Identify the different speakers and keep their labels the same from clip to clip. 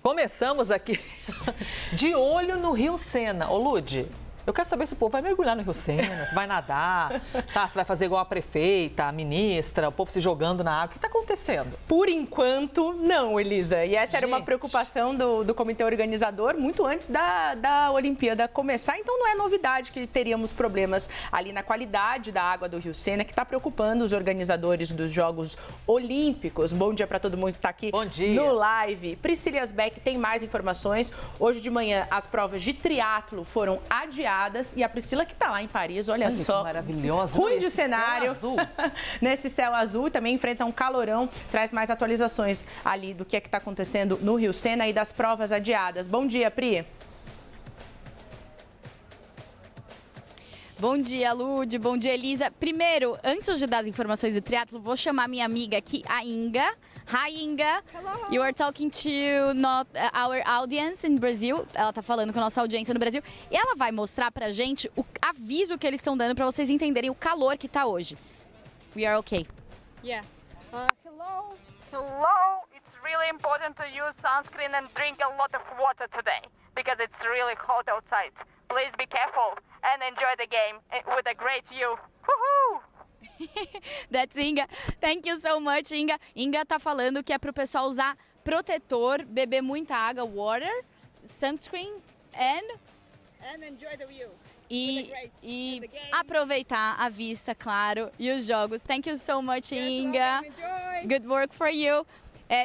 Speaker 1: Começamos aqui de olho no Rio Sena. Ô, Lude, eu quero saber se o povo vai mergulhar no Rio Sena, se vai nadar, tá? Se vai fazer igual a prefeita, a ministra, o povo se jogando na água. O que está acontecendo?
Speaker 2: Por enquanto, não, Elisa. E essa era uma preocupação do comitê organizador muito antes da Olimpíada começar. Então, não é novidade que teríamos problemas ali na qualidade da água do Rio Sena, que está preocupando os organizadores dos Jogos Olímpicos. Bom dia para todo mundo que está aqui no live. Priscila Asbeck tem mais informações. Hoje de manhã, as provas de triatlo foram adiadas. E a Priscila, que está lá em Paris, olha só.
Speaker 1: Maravilhosa.
Speaker 2: Ruim de cenário.
Speaker 1: Céu azul.
Speaker 2: Nesse céu azul, também enfrenta um calorão. Traz mais atualizações ali do que está acontecendo no Rio Sena e das provas adiadas. Bom dia, Pri.
Speaker 3: Bom dia, Lude. Bom dia, Elisa. Primeiro, antes de dar as informações do triatlo, vou chamar minha amiga aqui, a Inga. Hi, Inga.
Speaker 4: Hello.
Speaker 3: You are talking to our audience in Brazil. Ela tá falando com a nossa audiência no Brasil. E ela vai mostrar pra gente o aviso que eles estão dando pra vocês entenderem o calor que tá hoje. We are okay.
Speaker 4: Yeah. Hello. Hello. It's really important to use sunscreen and drink a lot of water today because it's really hot outside. Please be careful and enjoy the game with a great view. Woohoo!
Speaker 3: That's Inga. Thank you so much, Inga. Inga tá falando que é pro pessoal usar protetor, beber muita água, water, sunscreen
Speaker 4: And enjoy the view.
Speaker 3: E aproveitar a vista, claro, e os jogos. Thank you so much, Inga. Good work for you.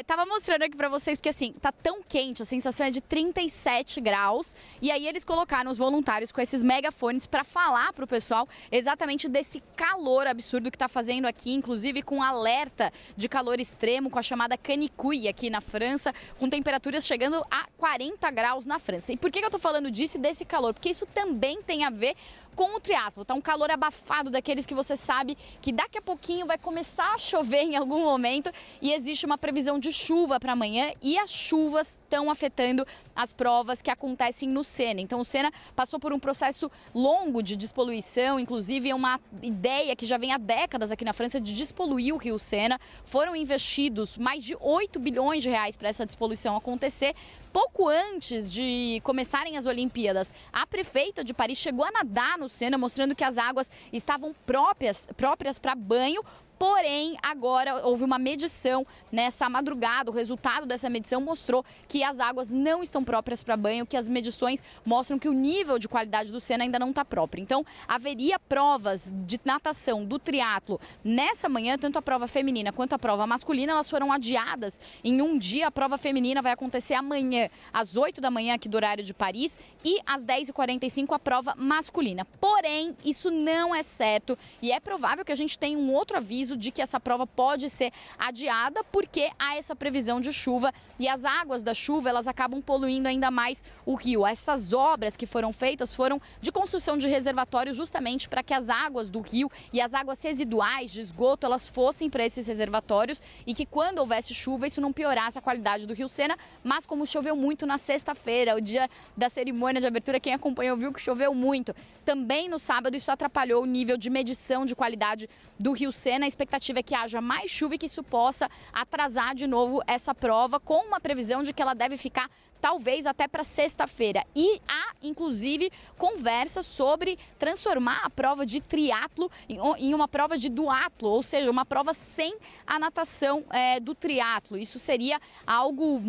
Speaker 3: Tava mostrando aqui pra vocês, porque assim, tá tão quente, a sensação é de 37 graus. E aí eles colocaram os voluntários com esses megafones pra falar pro pessoal exatamente desse calor absurdo que tá fazendo aqui, inclusive com alerta de calor extremo, com a chamada canicule aqui na França, com temperaturas chegando a 40 graus na França. E por que eu tô falando disso e desse calor? Porque isso também tem a ver com o triatlo. Tá um calor abafado daqueles que você sabe que daqui a pouquinho vai começar a chover em algum momento e existe uma previsão de chuva para amanhã e as chuvas estão afetando as provas que acontecem no Sena. Então o Sena passou por um processo longo de despoluição, inclusive uma ideia que já vem há décadas aqui na França de despoluir o Rio Sena. Foram investidos mais de 8 bilhões de reais para essa despoluição acontecer. Pouco antes de começarem as Olimpíadas, a prefeita de Paris chegou a nadar no Sena, mostrando que as águas estavam próprias para banho. Porém, agora houve uma medição nessa madrugada. O resultado dessa medição mostrou que as águas não estão próprias para banho, que as medições mostram que o nível de qualidade do Sena ainda não está próprio. Então, haveria provas de natação, do triatlo, nessa manhã, tanto a prova feminina quanto a prova masculina, elas foram adiadas em um dia. A prova feminina vai acontecer amanhã, às 8 da manhã, aqui do horário de Paris, e às 10h45 a prova masculina. Porém, isso não é certo e é provável que a gente tenha um outro aviso de que essa prova pode ser adiada porque há essa previsão de chuva e as águas da chuva elas acabam poluindo ainda mais o rio. Essas obras que foram feitas foram de construção de reservatórios justamente para que as águas do rio e as águas residuais de esgoto elas fossem para esses reservatórios e que quando houvesse chuva isso não piorasse a qualidade do Rio Sena, mas como choveu muito na sexta-feira, o dia da cerimônia de abertura, quem acompanhou viu que choveu muito. Também no sábado isso atrapalhou o nível de medição de qualidade do Rio Sena. A expectativa é que haja mais chuva e que isso possa atrasar de novo essa prova, com uma previsão de que ela deve ficar talvez até para sexta-feira. E há, inclusive, conversa sobre transformar a prova de triatlo em uma prova de duatlo, ou seja, uma prova sem a natação do triatlo. Isso seria algo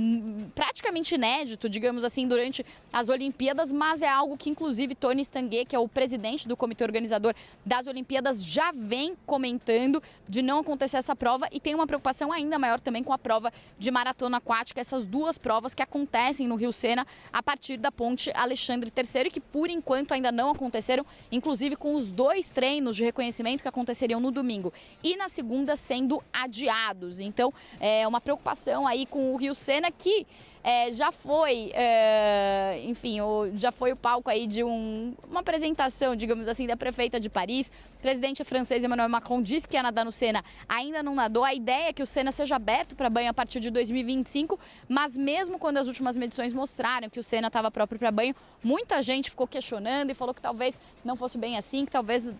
Speaker 3: praticamente inédito, digamos assim, durante as Olimpíadas, mas é algo que, inclusive, Tony Estanguet, que é o presidente do comitê organizador das Olimpíadas, já vem comentando de não acontecer essa prova e tem uma preocupação ainda maior também com a prova de maratona aquática, essas duas provas que acontecem no Rio Sena a partir da ponte Alexandre III e que por enquanto ainda não aconteceram, inclusive com os 2 treinos de reconhecimento que aconteceriam no domingo e na segunda sendo adiados. Então é uma preocupação aí com o Rio Sena que já foi, enfim, já foi o palco aí de uma apresentação, digamos assim, da prefeita de Paris. O presidente francês Emmanuel Macron disse que ia nadar no Sena, ainda não nadou. A ideia é que o Sena seja aberto para banho a partir de 2025, mas mesmo quando as últimas medições mostraram que o Sena estava próprio para banho, muita gente ficou questionando e falou que talvez não fosse bem assim, que talvez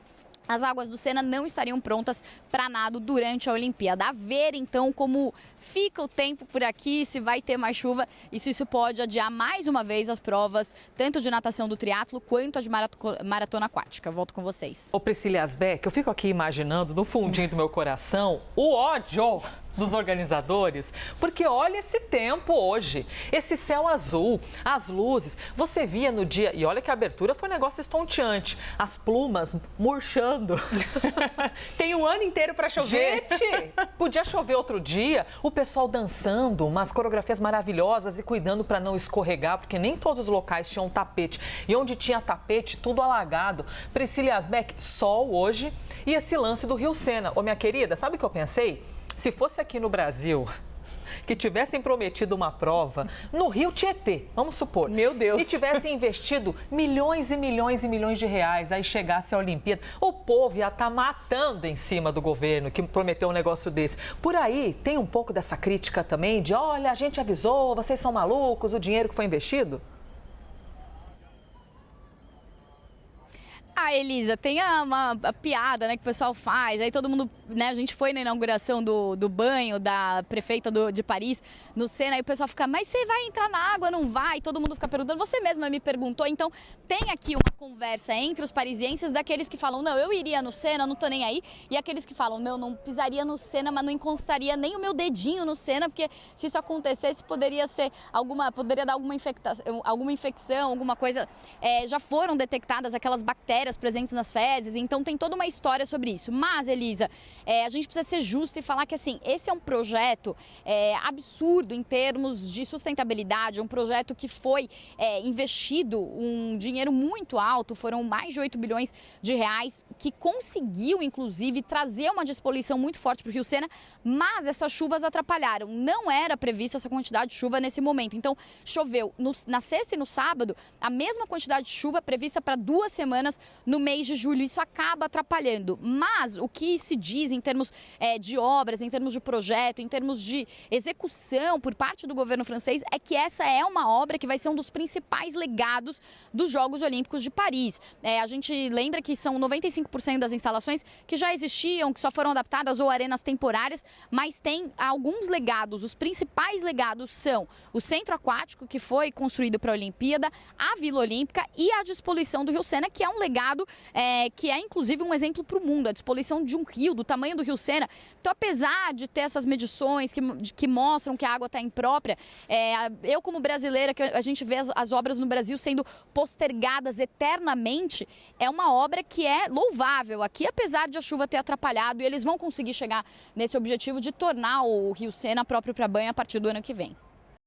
Speaker 3: as águas do Sena não estariam prontas para nado durante a Olimpíada. A ver, então, como fica o tempo por aqui, se vai ter mais chuva, isso pode adiar mais uma vez as provas, tanto de natação do triatlo quanto a de maratona aquática. Volto com vocês.
Speaker 1: Ô Priscila Asbeck, eu fico aqui imaginando, no fundinho do meu coração, o ódio dos organizadores, porque olha esse tempo hoje, esse céu azul, as luzes, você via no dia, e olha que a abertura foi um negócio estonteante, as plumas murchando.
Speaker 2: Tem um ano inteiro para chover.
Speaker 1: Gente, podia chover outro dia, o pessoal dançando, umas coreografias maravilhosas e cuidando para não escorregar, porque nem todos os locais tinham tapete, e onde tinha tapete, tudo alagado. Priscila Asbeck, sol hoje, e esse lance do Rio Sena. Ô minha querida, sabe o que eu pensei? Se fosse aqui no Brasil, que tivessem prometido uma prova no Rio Tietê, vamos supor.
Speaker 2: Meu Deus.
Speaker 1: E tivessem investido milhões e milhões e milhões de reais, aí chegasse a Olimpíada, o povo ia estar matando em cima do governo que prometeu um negócio desse. Por aí tem um pouco dessa crítica também de, olha, a gente avisou, vocês são malucos, o dinheiro que foi investido.
Speaker 3: Ah, Elisa, tem a piada, né, que o pessoal faz, aí todo mundo, né, a gente foi na inauguração do banho da prefeita de Paris, no Sena, aí o pessoal fica, mas você vai entrar na água, não vai? Todo mundo fica perguntando, você mesma me perguntou, então tem aqui uma conversa entre os parisienses daqueles que falam, não, eu iria no Sena, não tô nem aí, e aqueles que falam, não pisaria no Sena, mas não encostaria nem o meu dedinho no Sena, porque se isso acontecesse, poderia dar alguma infecção, alguma coisa, já foram detectadas aquelas bactérias presentes nas fezes, então tem toda uma história sobre isso. Mas, Elisa, a gente precisa ser justo e falar que, assim, esse é um projeto absurdo em termos de sustentabilidade, um projeto que foi investido um dinheiro muito alto, foram mais de 8 bilhões de reais, que conseguiu, inclusive, trazer uma despoluição muito forte para o Rio Sena, mas essas chuvas atrapalharam. Não era prevista essa quantidade de chuva nesse momento. Então, choveu na sexta e no sábado a mesma quantidade de chuva prevista para 2 semanas no mês de julho. Isso acaba atrapalhando. Mas o que se diz em termos de obras, em termos de projeto, em termos de execução por parte do governo francês, é que essa é uma obra que vai ser um dos principais legados dos Jogos Olímpicos de Paris. A gente lembra que são 95% das instalações que já existiam, que só foram adaptadas ou arenas temporárias, mas tem alguns legados. Os principais legados são o centro aquático, que foi construído para a Olimpíada, a Vila Olímpica e a despoluição do Rio Sena, que é um legado que é inclusive um exemplo para o mundo, a despoluição de um rio, do tamanho do Rio Sena. Então, apesar de ter essas medições que mostram que a água está imprópria, eu como brasileira, que a gente vê as obras no Brasil sendo postergadas eternamente, é uma obra que é louvável aqui, apesar de a chuva ter atrapalhado, e eles vão conseguir chegar nesse objetivo de tornar o Rio Sena próprio para banho a partir do ano que vem.